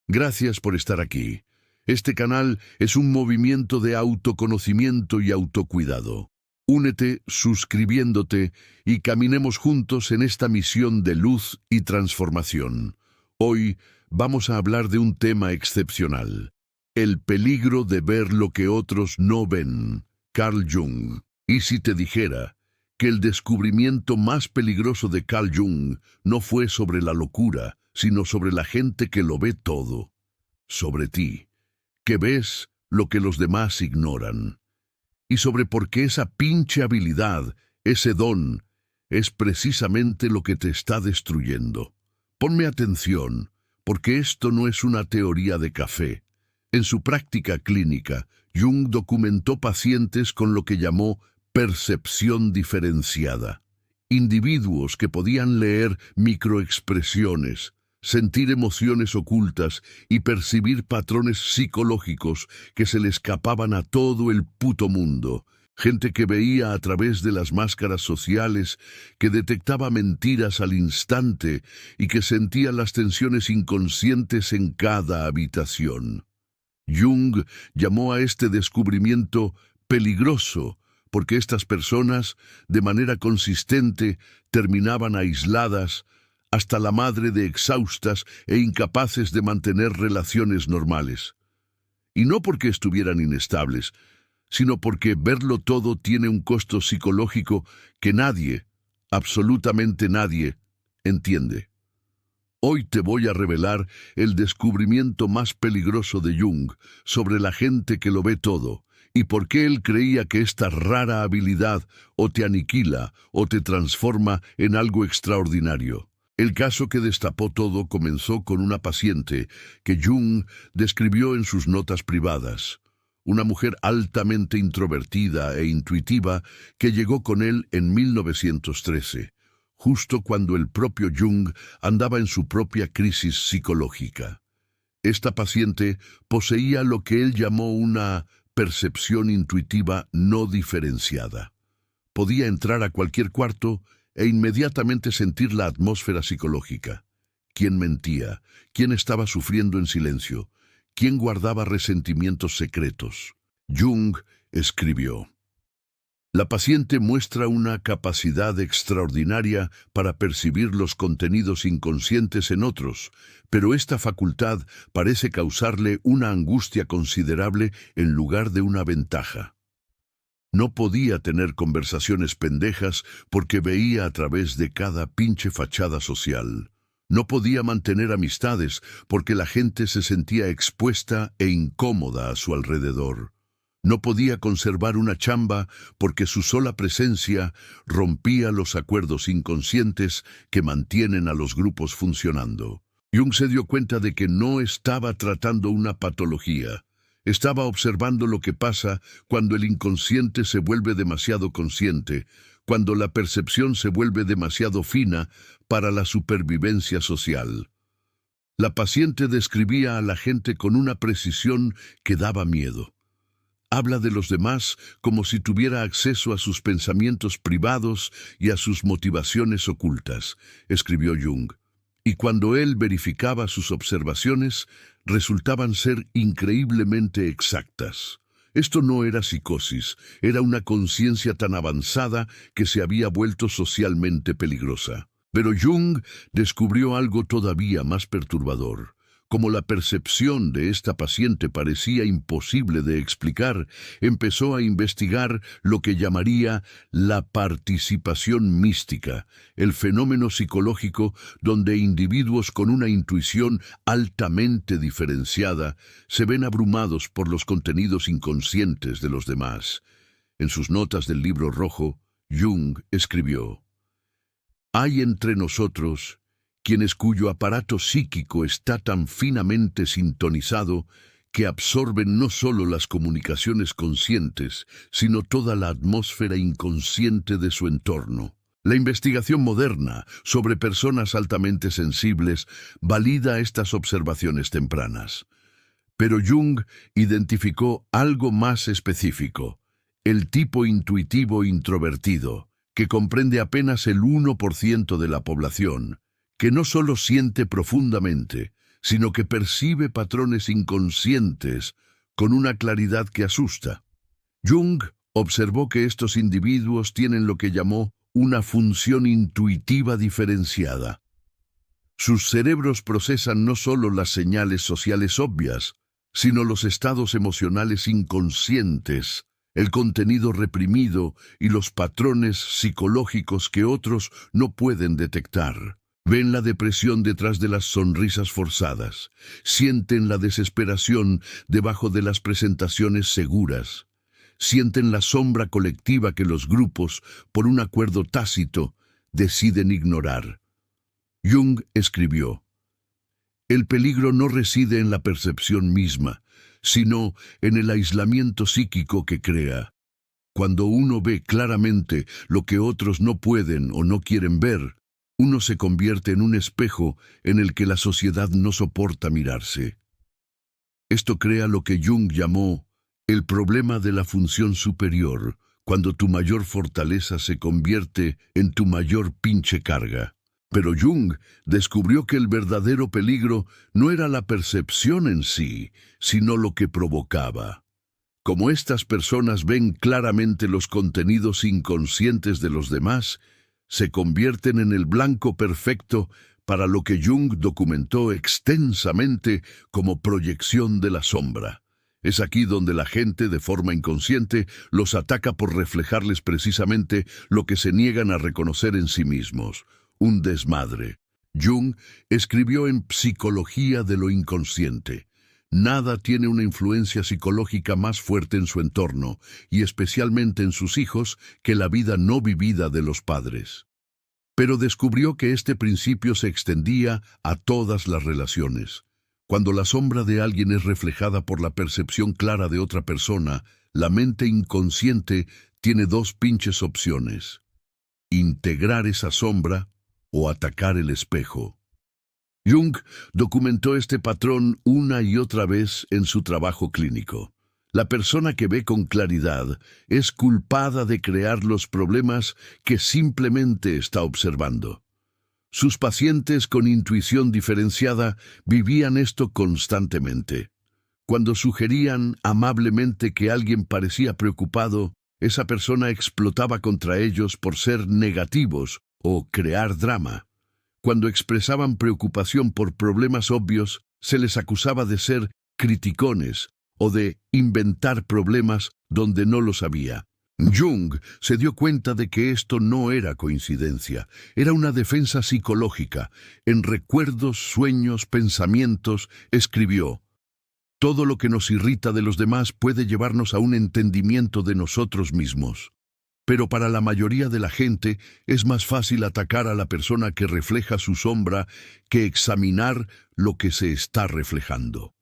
Gracias por estar aquí. Este canal es un movimiento de autoconocimiento y autocuidado. Únete suscribiéndote y caminemos juntos en esta misión de luz y transformación. Hoy vamos a hablar de un tema excepcional: el peligro de ver lo que otros no ven. Carl Jung. ¿Y si te dijera que el descubrimiento más peligroso de Carl Jung no fue sobre la locura, sino sobre la gente que lo ve todo? Sobre ti, que ves lo que los demás ignoran. Y sobre por qué esa pinche habilidad, ese don, es precisamente lo que te está destruyendo. Ponme atención, porque esto no es una teoría de café. En su práctica clínica, Jung documentó pacientes con lo que llamó percepción diferenciada. Individuos que podían leer microexpresiones, sentir emociones ocultas y percibir patrones psicológicos que se le escapaban a todo el puto mundo. Gente que veía a través de las máscaras sociales, que detectaba mentiras al instante y que sentía las tensiones inconscientes en cada habitación. Jung llamó a este descubrimiento peligroso, porque estas personas, de manera consistente, terminaban aisladas, hasta la madre de exhaustas e incapaces de mantener relaciones normales. Y no porque estuvieran inestables, sino porque verlo todo tiene un costo psicológico que nadie, absolutamente nadie, entiende. Hoy te voy a revelar el descubrimiento más peligroso de Jung sobre la gente que lo ve todo, y por qué él creía que esta rara habilidad o te aniquila o te transforma en algo extraordinario. El caso que destapó todo comenzó con una paciente que Jung describió en sus notas privadas. Una mujer altamente introvertida e intuitiva que llegó con él en 1913. Justo cuando el propio Jung andaba en su propia crisis psicológica. Esta paciente poseía lo que él llamó una percepción intuitiva no diferenciada. Podía entrar a cualquier cuarto e inmediatamente sentir la atmósfera psicológica. ¿Quién mentía? ¿Quién estaba sufriendo en silencio? ¿Quién guardaba resentimientos secretos? Jung escribió: la paciente muestra una capacidad extraordinaria para percibir los contenidos inconscientes en otros, pero esta facultad parece causarle una angustia considerable en lugar de una ventaja. No podía tener conversaciones pendejas porque veía a través de cada pinche fachada social. No podía mantener amistades porque la gente se sentía expuesta e incómoda a su alrededor. No podía conservar una chamba porque su sola presencia rompía los acuerdos inconscientes que mantienen a los grupos funcionando. Jung se dio cuenta de que no estaba tratando una patología. Estaba observando lo que pasa cuando el inconsciente se vuelve demasiado consciente, cuando la percepción se vuelve demasiado fina para la supervivencia social. La paciente describía a la gente con una precisión que daba miedo. Habla de los demás como si tuviera acceso a sus pensamientos privados y a sus motivaciones ocultas, escribió Jung. Y cuando él verificaba sus observaciones, resultaban ser increíblemente exactas. Esto no era psicosis, era una conciencia tan avanzada que se había vuelto socialmente peligrosa. Pero Jung descubrió algo todavía más perturbador. Como la percepción de esta paciente parecía imposible de explicar, empezó a investigar lo que llamaría la participación mística, el fenómeno psicológico donde individuos con una intuición altamente diferenciada se ven abrumados por los contenidos inconscientes de los demás. En sus notas del libro rojo, Jung escribió: hay entre nosotros quienes cuyo aparato psíquico está tan finamente sintonizado que absorben no solo las comunicaciones conscientes, sino toda la atmósfera inconsciente de su entorno. La investigación moderna sobre personas altamente sensibles valida estas observaciones tempranas. Pero Jung identificó algo más específico: el tipo intuitivo introvertido, que comprende apenas el 1% de la población, que no solo siente profundamente, sino que percibe patrones inconscientes con una claridad que asusta. Jung observó que estos individuos tienen lo que llamó una función intuitiva diferenciada. Sus cerebros procesan no solo las señales sociales obvias, sino los estados emocionales inconscientes, el contenido reprimido y los patrones psicológicos que otros no pueden detectar. Ven la depresión detrás de las sonrisas forzadas, sienten la desesperación debajo de las presentaciones seguras, sienten la sombra colectiva que los grupos, por un acuerdo tácito, deciden ignorar. Jung escribió: el peligro no reside en la percepción misma, sino en el aislamiento psíquico que crea. Cuando uno ve claramente lo que otros no pueden o no quieren ver, uno se convierte en un espejo en el que la sociedad no soporta mirarse. Esto crea lo que Jung llamó el problema de la función superior, cuando tu mayor fortaleza se convierte en tu mayor pinche carga. Pero Jung descubrió que el verdadero peligro no era la percepción en sí, sino lo que provocaba. Como estas personas ven claramente los contenidos inconscientes de los demás, se convierten en el blanco perfecto para lo que Jung documentó extensamente como proyección de la sombra. Es aquí donde la gente, de forma inconsciente, los ataca por reflejarles precisamente lo que se niegan a reconocer en sí mismos. Un desmadre. Jung escribió en Psicología de lo Inconsciente: nada tiene una influencia psicológica más fuerte en su entorno, y especialmente en sus hijos, que la vida no vivida de los padres. Pero descubrió que este principio se extendía a todas las relaciones. Cuando la sombra de alguien es reflejada por la percepción clara de otra persona, la mente inconsciente tiene dos pinches opciones: integrar esa sombra o atacar el espejo. Jung documentó este patrón una y otra vez en su trabajo clínico. La persona que ve con claridad es culpada de crear los problemas que simplemente está observando. Sus pacientes con intuición diferenciada vivían esto constantemente. Cuando sugerían amablemente que alguien parecía preocupado, esa persona explotaba contra ellos por ser negativos o crear drama. Cuando expresaban preocupación por problemas obvios, se les acusaba de ser criticones o de inventar problemas donde no los había. Jung se dio cuenta de que esto no era coincidencia, era una defensa psicológica. En Recuerdos, Sueños, Pensamientos, escribió: todo lo que nos irrita de los demás puede llevarnos a un entendimiento de nosotros mismos. Pero para la mayoría de la gente es más fácil atacar a la persona que refleja su sombra que examinar lo que se está reflejando.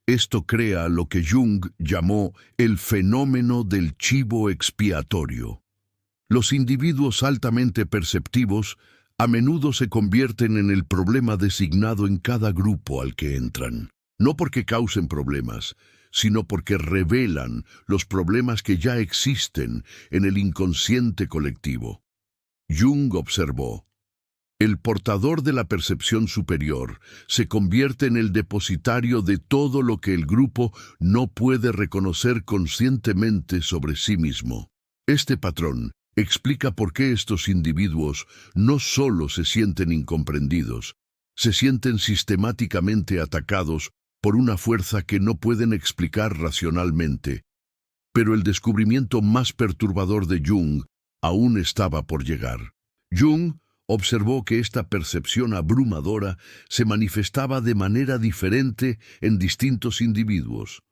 Esto crea lo que Jung llamó el fenómeno del chivo expiatorio. Los individuos altamente perceptivos a menudo se convierten en el problema designado en cada grupo al que entran, no porque causen problemas, sino porque revelan los problemas que ya existen en el inconsciente colectivo. Jung observó: el portador de la percepción superior se convierte en el depositario de todo lo que el grupo no puede reconocer conscientemente sobre sí mismo. Este patrón explica por qué estos individuos no solo se sienten incomprendidos, se sienten sistemáticamente atacados por una fuerza que no pueden explicar racionalmente. Pero el descubrimiento más perturbador de Jung aún estaba por llegar. Jung observó que esta percepción abrumadora se manifestaba de manera diferente en distintos individuos.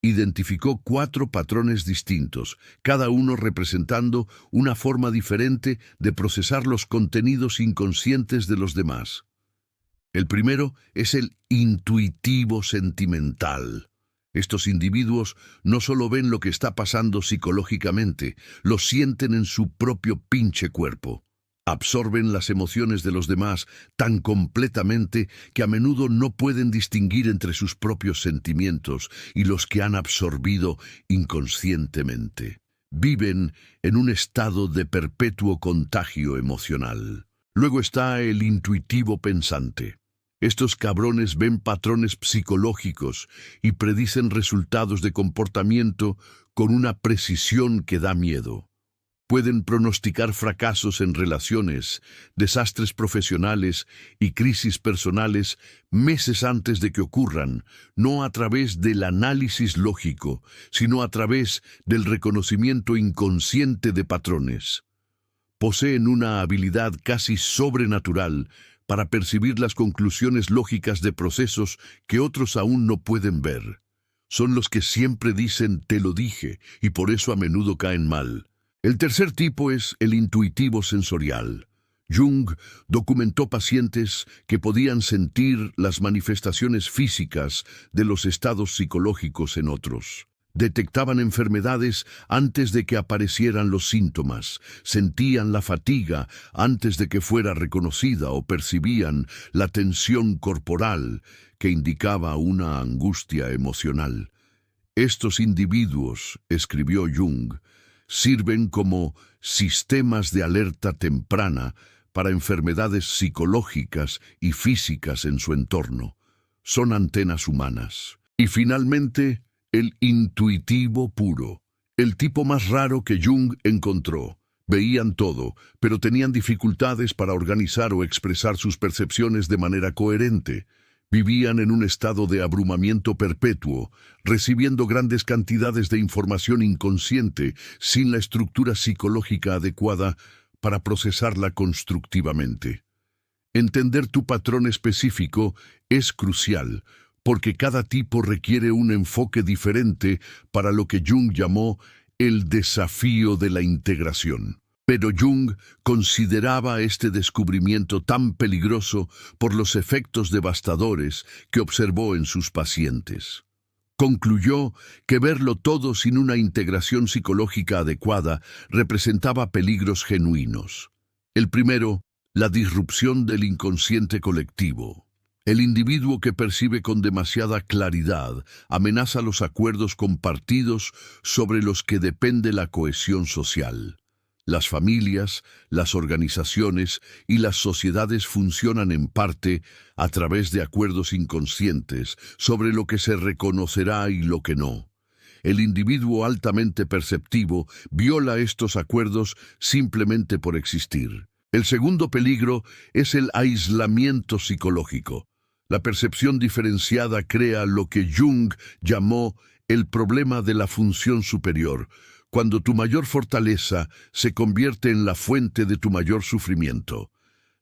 Identificó 4 patrones distintos, cada uno representando una forma diferente de procesar los contenidos inconscientes de los demás. El primero es el intuitivo sentimental. Estos individuos no solo ven lo que está pasando psicológicamente, lo sienten en su propio pinche cuerpo. Absorben las emociones de los demás tan completamente que a menudo no pueden distinguir entre sus propios sentimientos y los que han absorbido inconscientemente. Viven en un estado de perpetuo contagio emocional. Luego está el intuitivo pensante. Estos cabrones ven patrones psicológicos y predicen resultados de comportamiento con una precisión que da miedo. Pueden pronosticar fracasos en relaciones, desastres profesionales y crisis personales meses antes de que ocurran, no a través del análisis lógico, sino a través del reconocimiento inconsciente de patrones. Poseen una habilidad casi sobrenatural para percibir las conclusiones lógicas de procesos que otros aún no pueden ver. Son los que siempre dicen «te lo dije» y por eso a menudo caen mal. El tercer tipo es el intuitivo sensorial. Jung documentó pacientes que podían sentir las manifestaciones físicas de los estados psicológicos en otros. Detectaban enfermedades antes de que aparecieran los síntomas, sentían la fatiga antes de que fuera reconocida o percibían la tensión corporal que indicaba una angustia emocional. Estos individuos, escribió Jung, sirven como sistemas de alerta temprana para enfermedades psicológicas y físicas en su entorno. Son antenas humanas. Y finalmente, el intuitivo puro, el tipo más raro que Jung encontró. Veían todo, pero tenían dificultades para organizar o expresar sus percepciones de manera coherente. Vivían en un estado de abrumamiento perpetuo, recibiendo grandes cantidades de información inconsciente sin la estructura psicológica adecuada para procesarla constructivamente. Entender tu patrón específico es crucial, porque cada tipo requiere un enfoque diferente para lo que Jung llamó el desafío de la integración. Pero Jung consideraba este descubrimiento tan peligroso por los efectos devastadores que observó en sus pacientes. Concluyó que verlo todo sin una integración psicológica adecuada representaba peligros genuinos. El primero, la disrupción del inconsciente colectivo. El individuo que percibe con demasiada claridad amenaza los acuerdos compartidos sobre los que depende la cohesión social. Las familias, las organizaciones y las sociedades funcionan en parte a través de acuerdos inconscientes sobre lo que se reconocerá y lo que no. El individuo altamente perceptivo viola estos acuerdos simplemente por existir. El segundo peligro es el aislamiento psicológico. La percepción diferenciada crea lo que Jung llamó el problema de la función superior, cuando tu mayor fortaleza se convierte en la fuente de tu mayor sufrimiento.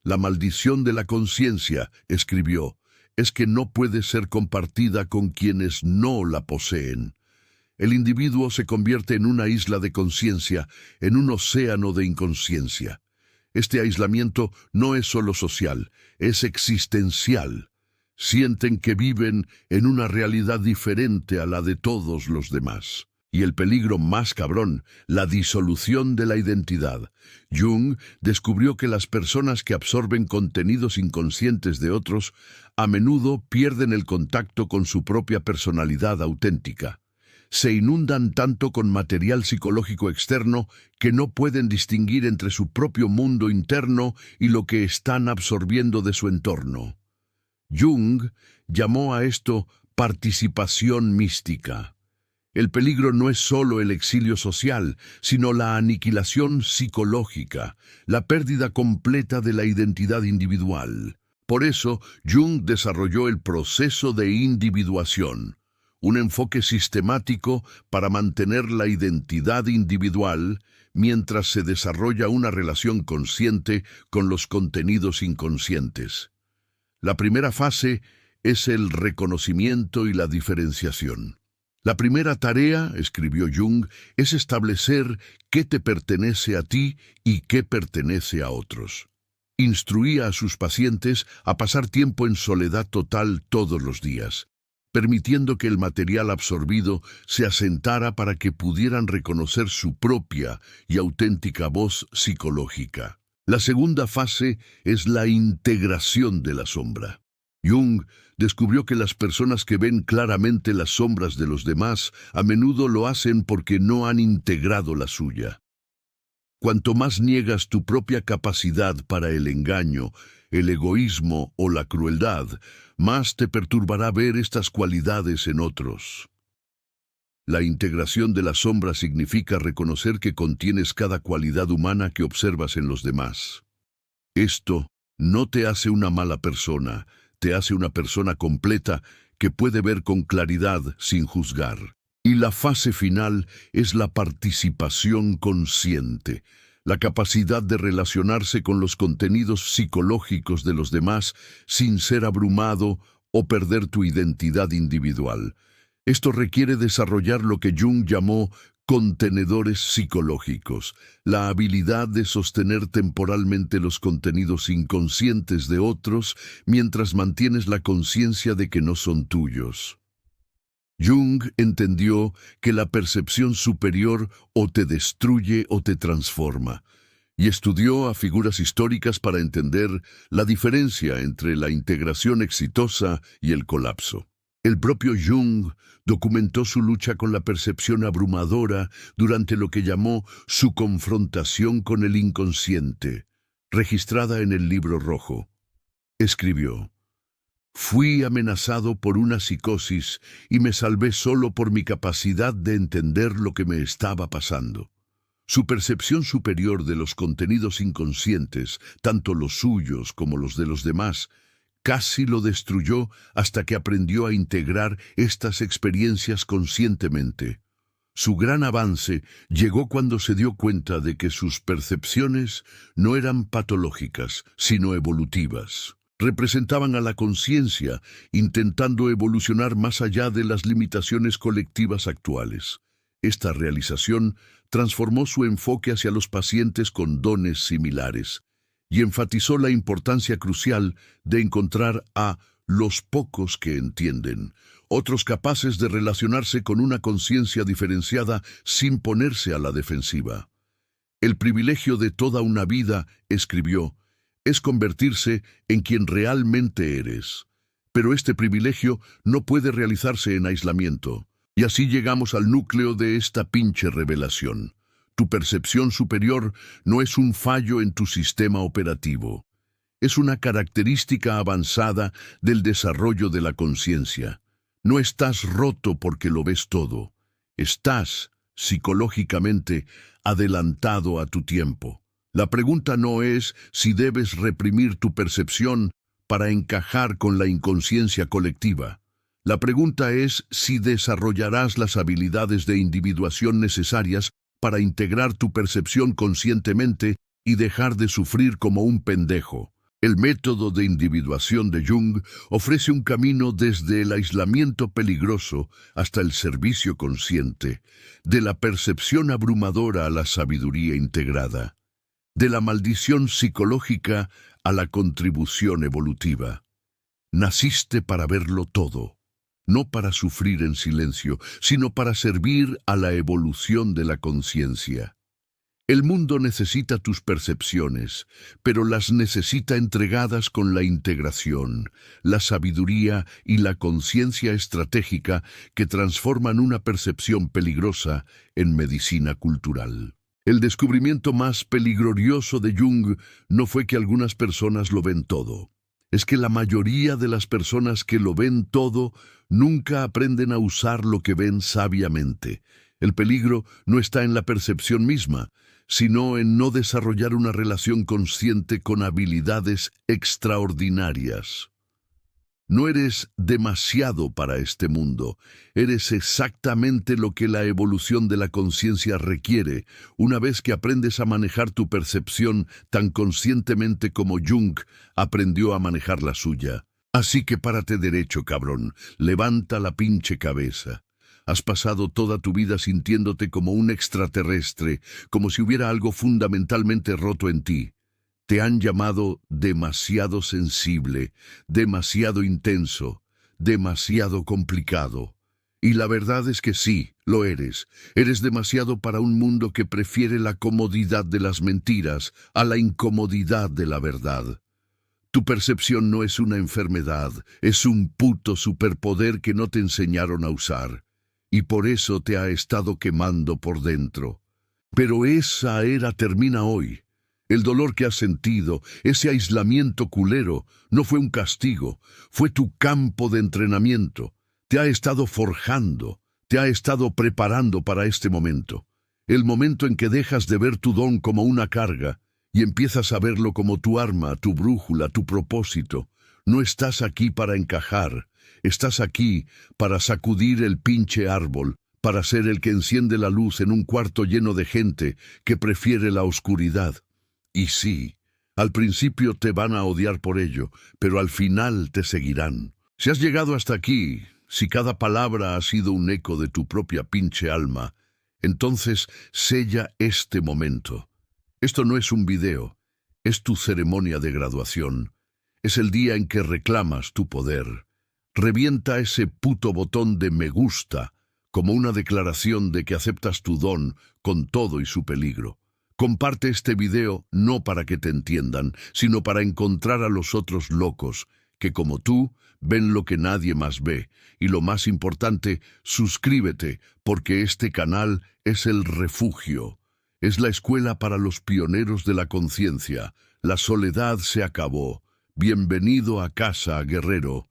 La maldición de la conciencia, escribió, es que no puede ser compartida con quienes no la poseen. El individuo se convierte en una isla de conciencia, en un océano de inconsciencia. Este aislamiento no es solo social, es existencial. Sienten que viven en una realidad diferente a la de todos los demás. Y el peligro más cabrón, la disolución de la identidad. Jung descubrió que las personas que absorben contenidos inconscientes de otros a menudo pierden el contacto con su propia personalidad auténtica. Se inundan tanto con material psicológico externo que no pueden distinguir entre su propio mundo interno y lo que están absorbiendo de su entorno. Jung llamó a esto participación mística. El peligro no es solo el exilio social, sino la aniquilación psicológica, la pérdida completa de la identidad individual. Por eso, Jung desarrolló el proceso de individuación, un enfoque sistemático para mantener la identidad individual mientras se desarrolla una relación consciente con los contenidos inconscientes. La primera fase es el reconocimiento y la diferenciación. La primera tarea, escribió Jung, es establecer qué te pertenece a ti y qué pertenece a otros. Instruía a sus pacientes a pasar tiempo en soledad total todos los días, permitiendo que el material absorbido se asentara para que pudieran reconocer su propia y auténtica voz psicológica. La segunda fase es la integración de la sombra. Jung descubrió que las personas que ven claramente las sombras de los demás a menudo lo hacen porque no han integrado la suya. Cuanto más niegas tu propia capacidad para el engaño, el egoísmo o la crueldad, más te perturbará ver estas cualidades en otros. La integración de la sombra significa reconocer que contienes cada cualidad humana que observas en los demás. Esto no te hace una mala persona, te hace una persona completa que puede ver con claridad sin juzgar. Y la fase final es la participación consciente, la capacidad de relacionarse con los contenidos psicológicos de los demás sin ser abrumado o perder tu identidad individual. Esto requiere desarrollar lo que Jung llamó contenedores psicológicos, la habilidad de sostener temporalmente los contenidos inconscientes de otros mientras mantienes la conciencia de que no son tuyos. Jung entendió que la percepción superior o te destruye o te transforma, y estudió a figuras históricas para entender la diferencia entre la integración exitosa y el colapso. El propio Jung documentó su lucha con la percepción abrumadora durante lo que llamó su confrontación con el inconsciente, registrada en el Libro Rojo. Escribió: «Fui amenazado por una psicosis y me salvé solo por mi capacidad de entender lo que me estaba pasando». Su percepción superior de los contenidos inconscientes, tanto los suyos como los de los demás, casi lo destruyó hasta que aprendió a integrar estas experiencias conscientemente. Su gran avance llegó cuando se dio cuenta de que sus percepciones no eran patológicas, sino evolutivas. Representaban a la conciencia, intentando evolucionar más allá de las limitaciones colectivas actuales. Esta realización transformó su enfoque hacia los pacientes con dones similares y enfatizó la importancia crucial de encontrar a los pocos que entienden, otros capaces de relacionarse con una conciencia diferenciada sin ponerse a la defensiva. El privilegio de toda una vida, escribió, es convertirse en quien realmente eres. Pero este privilegio no puede realizarse en aislamiento. Y así llegamos al núcleo de esta pinche revelación. Tu percepción superior no es un fallo en tu sistema operativo. Es una característica avanzada del desarrollo de la conciencia. No estás roto porque lo ves todo. Estás, psicológicamente, adelantado a tu tiempo. La pregunta no es si debes reprimir tu percepción para encajar con la inconsciencia colectiva. La pregunta es si desarrollarás las habilidades de individuación necesarias para integrar tu percepción conscientemente y dejar de sufrir como un pendejo. El método de individuación de Jung ofrece un camino desde el aislamiento peligroso hasta el servicio consciente, de la percepción abrumadora a la sabiduría integrada, de la maldición psicológica a la contribución evolutiva. Naciste para verlo todo, no para sufrir en silencio, sino para servir a la evolución de la conciencia. El mundo necesita tus percepciones, pero las necesita entregadas con la integración, la sabiduría y la conciencia estratégica que transforman una percepción peligrosa en medicina cultural. El descubrimiento más peligroso de Jung no fue que algunas personas lo ven todo. Es que la mayoría de las personas que lo ven todo nunca aprenden a usar lo que ven sabiamente. El peligro no está en la percepción misma, sino en no desarrollar una relación consciente con habilidades extraordinarias. No eres demasiado para este mundo, eres exactamente lo que la evolución de la conciencia requiere, una vez que aprendes a manejar tu percepción tan conscientemente como Jung aprendió a manejar la suya. Así que párate derecho, cabrón, levanta la pinche cabeza. Has pasado toda tu vida sintiéndote como un extraterrestre, como si hubiera algo fundamentalmente roto en ti. Te han llamado demasiado sensible, demasiado intenso, demasiado complicado. Y la verdad es que sí, lo eres. Eres demasiado para un mundo que prefiere la comodidad de las mentiras a la incomodidad de la verdad. Tu percepción no es una enfermedad, es un puto superpoder que no te enseñaron a usar. Y por eso te ha estado quemando por dentro. Pero esa era termina hoy. El dolor que has sentido, ese aislamiento culero, no fue un castigo, fue tu campo de entrenamiento. Te ha estado forjando, te ha estado preparando para este momento. El momento en que dejas de ver tu don como una carga y empiezas a verlo como tu arma, tu brújula, tu propósito. No estás aquí para encajar, estás aquí para sacudir el pinche árbol, para ser el que enciende la luz en un cuarto lleno de gente que prefiere la oscuridad. Y sí, al principio te van a odiar por ello, pero al final te seguirán. Si has llegado hasta aquí, si cada palabra ha sido un eco de tu propia pinche alma, entonces sella este momento. Esto no es un video, es tu ceremonia de graduación. Es el día en que reclamas tu poder. Revienta ese puto botón de me gusta como una declaración de que aceptas tu don con todo y su peligro. Comparte este video no para que te entiendan, sino para encontrar a los otros locos que, como tú, ven lo que nadie más ve. Y lo más importante, suscríbete, porque este canal es el refugio. Es la escuela para los pioneros de la conciencia. La soledad se acabó. Bienvenido a casa, guerrero.